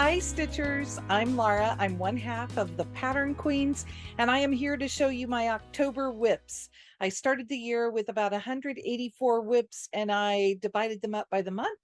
Hi, Stitchers. I'm Laura. I'm one half of the Pattern Queens, and I am here to show you my October WIPs. I started the year with about 184 WIPs, and I divided them up by the month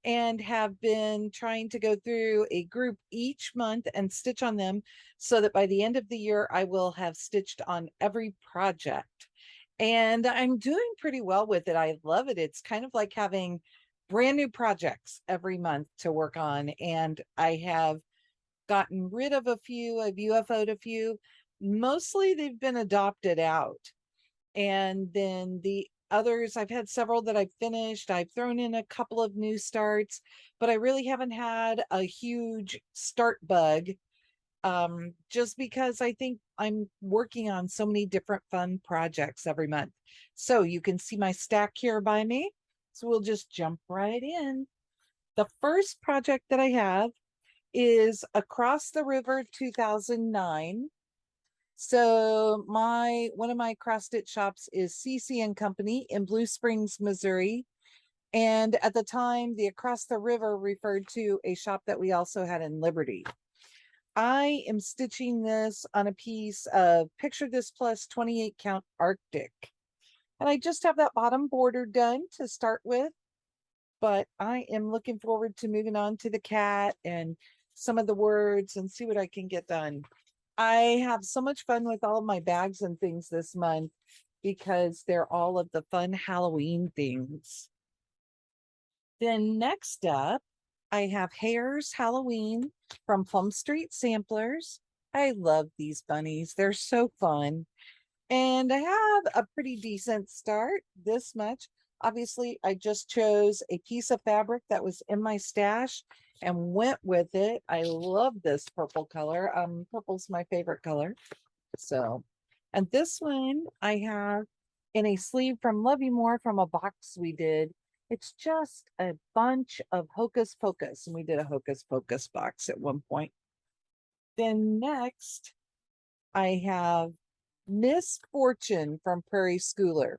and have been trying to go through a group each month and stitch on them so that by the end of the year, I will have stitched on every project. And I'm doing pretty well with it. I love it. It's kind of like having brand new projects every month to work on. And I have gotten rid of a few, I've UFO'd a few. Mostly they've been adopted out. And then the others, I've had several that I've finished. I've thrown in a couple of new starts, but I really haven't had a huge start bug, just because I think I'm working on so many different fun projects every month. So you can see my stack here by me. So we'll just jump right in. The first project that I have is Across the River 2009. So one of my cross stitch shops is CC and Company in Blue Springs, Missouri. And at the time, the Across the River referred to a shop that we also had in Liberty. I am stitching this on a piece of Picture This Plus 28 count Arctic. And I just have that bottom border done to start with, but I am looking forward to moving on to the cat and some of the words and see what I can get done. I have so much fun with all of my bags and things this month because they're all of the fun Halloween things. Then next up, I have Hare's Halloween from Plum Street Samplers. I love these bunnies. They're so fun. And I have a pretty decent start, this much. Obviously, I just chose a piece of fabric that was in my stash and went with it. I love this purple color. Purple's my favorite color. So, and this one I have in a sleeve from Love You More from a box we did. It's just a bunch of Hocus Pocus, and we did a Hocus Pocus box at one point. Then next, I have Miss Fortune from Prairie Schooler.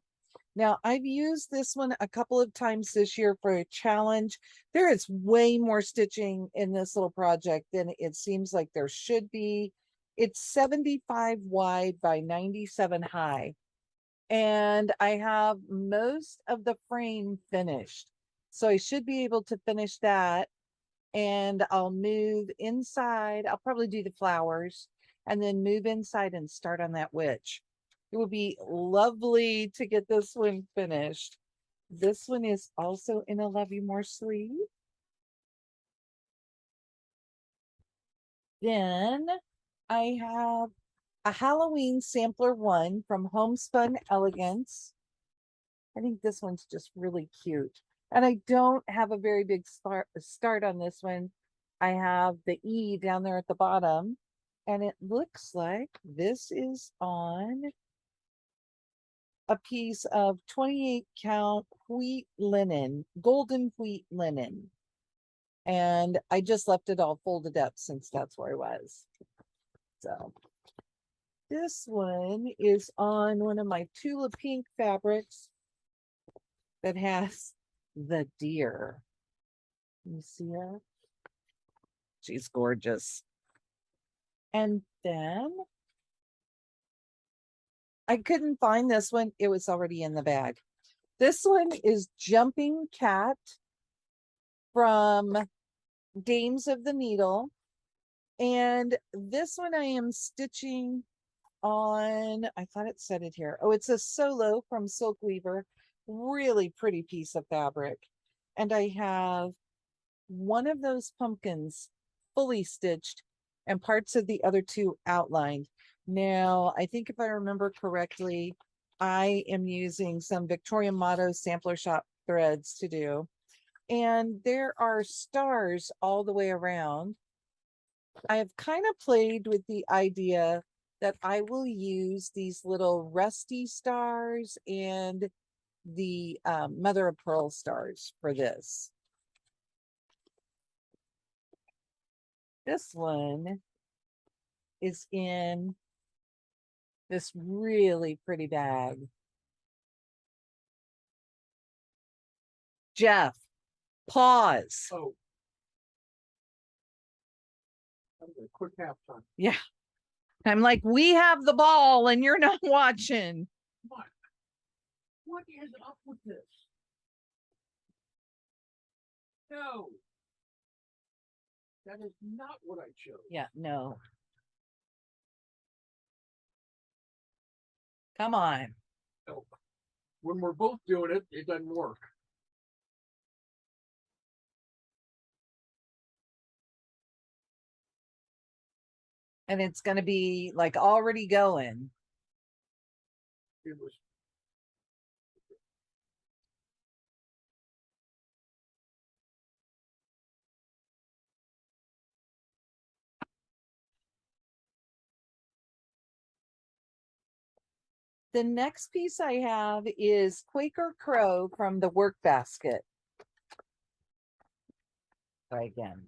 Now, I've used this one a couple of times this year for a challenge. There is way more stitching in this little project than it seems like there should be. It's 75 wide by 97 high. And I have most of the frame finished. So I should be able to finish that. And I'll move inside. I'll probably do the flowers and then move inside and start on that witch. It would be lovely to get this one finished. This one is also in a Love You More sleeve. Then I have a Halloween sampler one from Homespun Elegance. I think this one's just really cute. And I don't have a very big start on this one. I have the E down there at the bottom. And it looks like this is on a piece of 28 count wheat linen, golden wheat linen. And I just left it all folded up since that's where I was. So this one is on one of my Tula Pink fabrics that has the deer. You see her? She's gorgeous. And then I couldn't find this one. It was already in the bag. This one is Jumping Cat from Dames of the Needle. And this one I am stitching on, I thought it said it here. Oh, it's a solo from Silk Weaver. Really pretty piece of fabric. And I have one of those pumpkins fully stitched and parts of the other two outlined. Now, I think if I remember correctly, I am using some Victorian Motto sampler shop threads to do. And there are stars all the way around. I have kind of played with the idea that I will use these little rusty stars and the mother of pearl stars for this. This one is in this really pretty bag. Jeff, pause. Oh, Quick halftime. Yeah. I'm like, we have the ball and you're not watching. What is up with this? No. That is not what I chose. Yeah, no. Come on. No. When we're both doing it, it doesn't work. And it's going to be like already going. It was. The next piece I have is Quaker Crow from the work basket. Try again.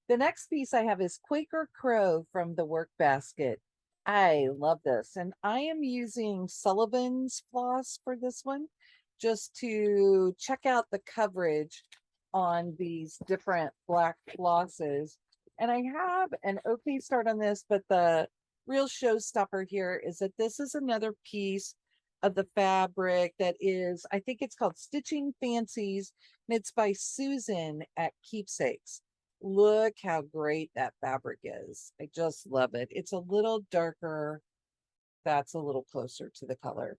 The next piece I have is Quaker Crow from the work basket. I love this. And I am using Sullivan's floss for this one, just to check out the coverage on these different black flosses. And I have an okay start on this, but the real showstopper here is that this is another piece of the fabric that is, I think it's called Stitching Fancies, and it's by Susan at Keepsakes. Look how great that fabric is. I just love it. It's a little darker. That's a little closer to the color.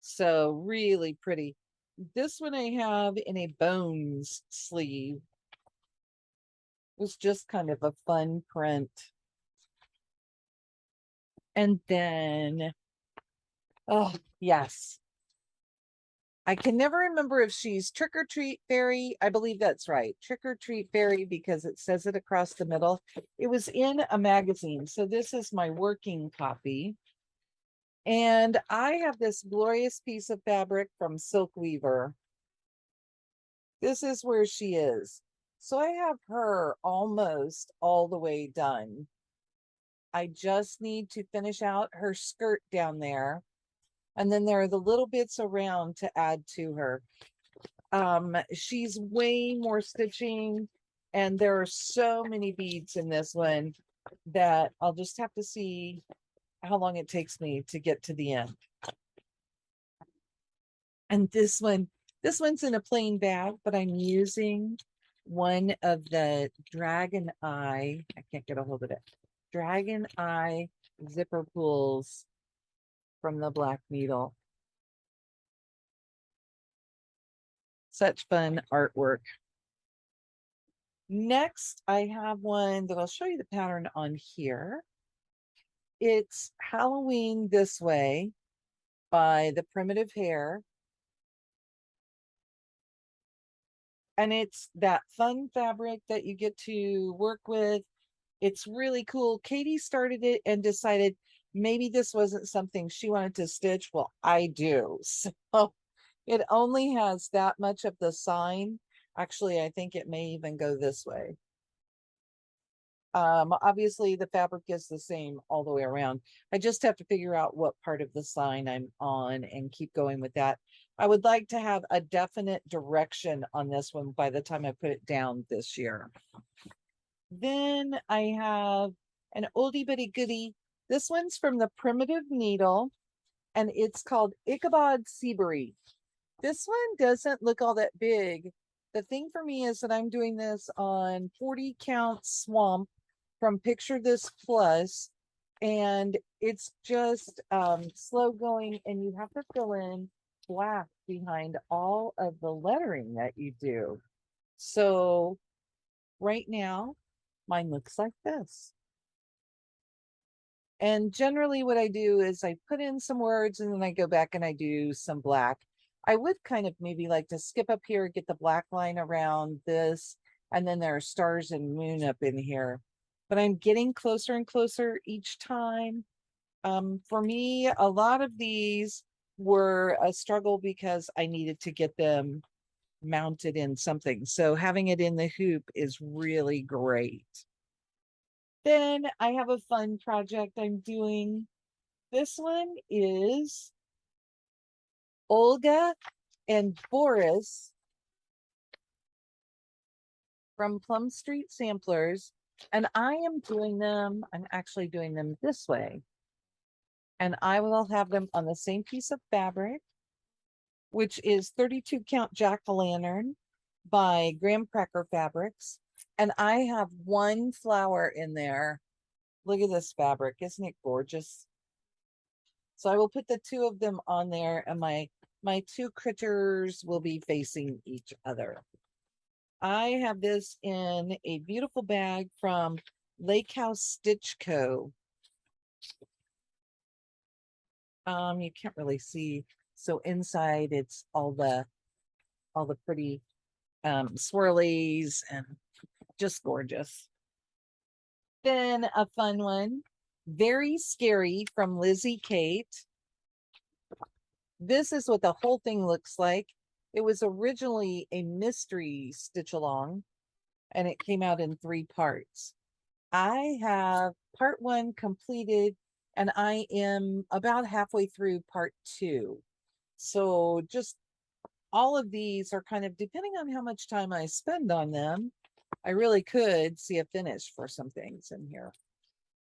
So really pretty. This one I have in a bones sleeve. It was just kind of a fun print. And then, oh, yes. I can never remember if she's Trick or Treat Fairy. I believe that's right. Trick or Treat Fairy, because it says it across the middle. It was in a magazine. So this is my working copy. And I have this glorious piece of fabric from Silk Weaver. This is where she is. So I have her almost all the way done. I just need to finish out her skirt down there. And then there are the little bits around to add to her. She's way more stitching, and there are so many beads in this one that I'll just have to see how long it takes me to get to the end. And this one's in a plain bag, but I'm using one of the Dragon Eye. I can't get a hold of it. Dragon Eye zipper pulls from the Black Needle. Such fun artwork. Next, I have one that I'll show you the pattern on here. It's Halloween This Way by the Primitive Hair. And it's that fun fabric that you get to work with. It's really cool. Katie started it and decided maybe this wasn't something she wanted to stitch. Well, I do. So it only has that much of the sign. Actually, I think it may even go this way. Obviously the fabric is the same all the way around. I just have to figure out what part of the sign I'm on and keep going with that. I would like to have a definite direction on this one by the time I put it down this year. Then I have an oldie but a goodie. This one's from the Primitive Needle, and it's called Ichabod Seabury. This one doesn't look all that big. The thing for me is that I'm doing this on 40 count swamp from Picture This Plus, and it's just slow going, and you have to fill in black behind all of the lettering that you do. So right now, mine looks like this. And generally what I do is I put in some words and then I go back and I do some black. I would kind of maybe like to skip up here, get the black line around this, and then there are stars and moon up in here. But I'm getting closer and closer each time. For me, a lot of these were a struggle because I needed to get them mounted in something. So having it in the hoop is really great. Then I have a fun project I'm doing. This one is Olga and Boris from Plum Street Samplers, and I'm actually doing them this way. And I will have them on the same piece of fabric, which is 32 count jack-o'-lantern by Graham Cracker Fabrics. And I have one flower in there. Look at this fabric. Isn't it gorgeous? So I will put the two of them on there, and my two critters will be facing each other. I have this in a beautiful bag from Lake House Stitch Co. You can't really see. So inside it's all the pretty swirlies and just gorgeous. Then a fun one, Very Scary from Lizzie Kate. This is what the whole thing looks like. It was originally a mystery stitch along, and it came out in 3 parts. I have part 1 completed, and I am about halfway through part 2. So just all of these are kind of depending on how much time I spend on them. I really could see a finish for some things in here.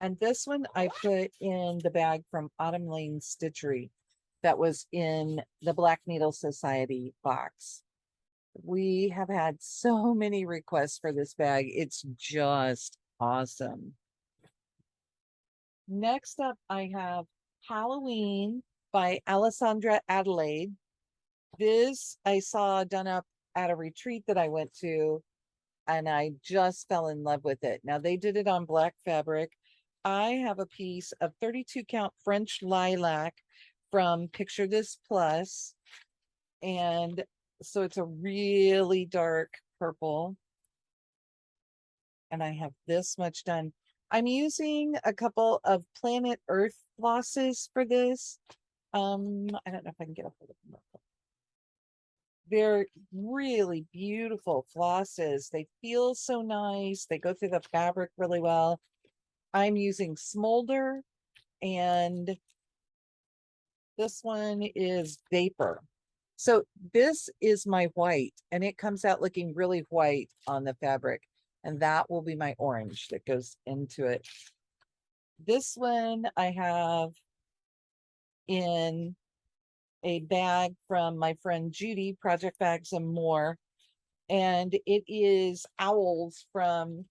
And this one I put in the bag from Autumn Lane Stitchery that was in the Black Needle Society box. We have had so many requests for this bag. It's just awesome. Next up, I have Halloween by Alessandra Adelaide. This I saw done up at a retreat that I went to, and I just fell in love with it. Now they did it on black fabric. I have a piece of 32 count French lilac from Picture This Plus. And so it's a really dark purple. And I have this much done. I'm using a couple of Planet Earth flosses for this. I don't know if I can get a hold of them. They're really beautiful flosses. They feel so nice. They go through the fabric really well. I'm using Smolder, and this one is Vapor. So this is my white, and it comes out looking really white on the fabric, and that will be my orange that goes into it. This one I have in a bag from my friend Judy, Project Bags and More, and it is owls from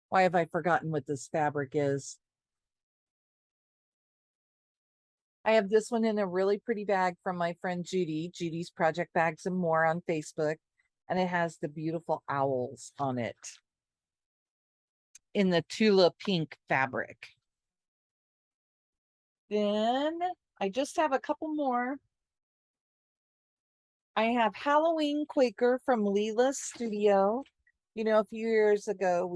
why have I forgotten what this fabric is? I have this one in a really pretty bag from my friend Judy, Judy's Project Bags and More on Facebook, and it has the beautiful owls on it in the Tula pink fabric. Then I just have a couple more. I have Halloween Quaker from Leela's Studio. You know, a few years ago,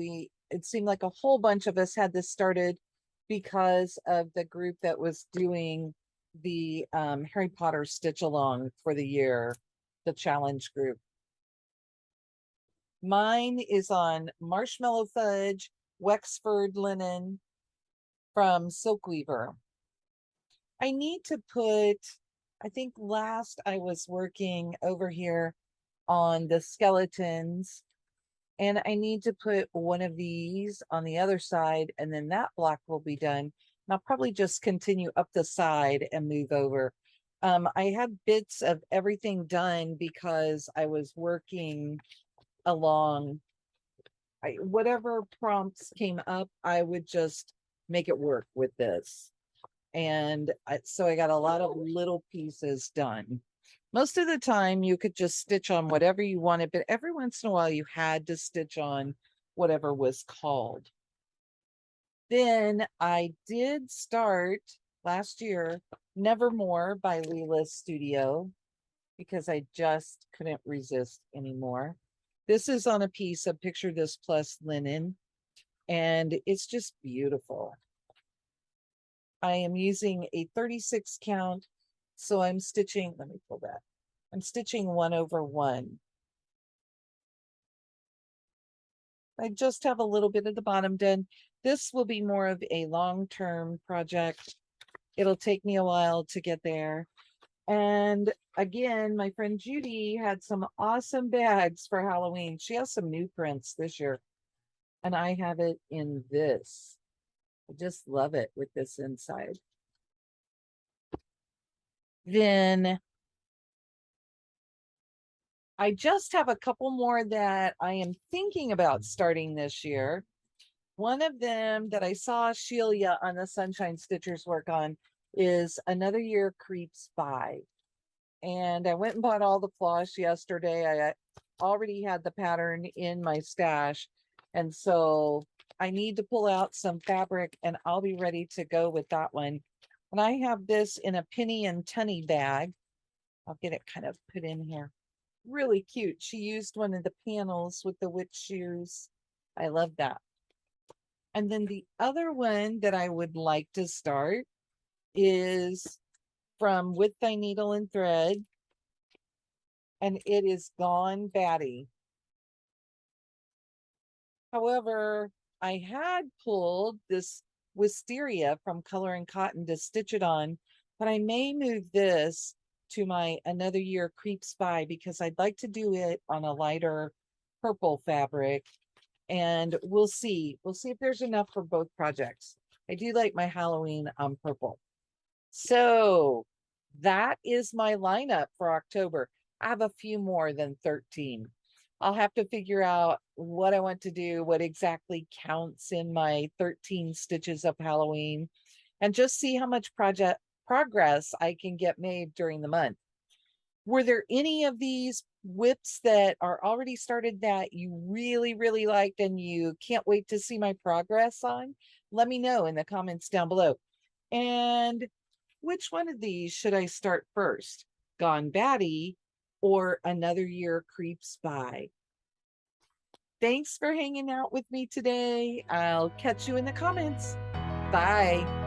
it seemed like a whole bunch of us had this started because of the group that was doing the Harry Potter stitch along for the year, the challenge group. Mine is on Marshmallow Fudge, Wexford Linen from Silk Weaver. I need to put, I think last I was working over here on the skeletons, and I need to put one of these on the other side, and then that block will be done. And I'll probably just continue up the side and move over. I had bits of everything done because I was working along. Whatever prompts came up, I would just make it work with this. And so I got a lot of little pieces done. Most of the time you could just stitch on whatever you wanted, but every once in a while you had to stitch on whatever was called. Then I did start last year Nevermore by Leela's Studio because I just couldn't resist anymore. This is on a piece of Picture This Plus linen, and it's just beautiful. I am using a 36 count, so I'm stitching, let me pull that. I'm stitching 1/1. I just have a little bit of the bottom done. This will be more of a long-term project. It'll take me a while to get there. And again, my friend Judy had some awesome bags for Halloween. She has some new prints this year, and I have it in this. I just love it with this inside. Then I just have a couple more that I am thinking about starting this year. One of them that I saw Sheila on the Sunshine Stitchers work on is Another Year Creeps By. And I went and bought all the floss yesterday. I already had the pattern in my stash. And so I need to pull out some fabric and I'll be ready to go with that one. And I have this in a penny and tunny bag. I'll get it kind of put in here. Really cute. She used one of the panels with the witch shoes. I love that. And then the other one that I would like to start is from With Thy Needle and Thread, and it is Gone Batty. However, I had pulled this wisteria from Color and Cotton to stitch it on, but I may move this to my Another Year Creeps By because I'd like to do it on a lighter purple fabric, and we'll see. We'll see if there's enough for both projects. I do like my Halloween purple. So that is my lineup for October. I have a few more than 13. I'll have to figure out what I want to do, what exactly counts in my 13 stitches of Halloween, and just see how much project progress I can get made during the month. Were there any of these whips that are already started that you really, really liked and you can't wait to see my progress on? Let me know in the comments down below. And which one of these should I start first? Gone Batty or Another Year Creeps By? Thanks for hanging out with me today. I'll catch you in the comments. Bye.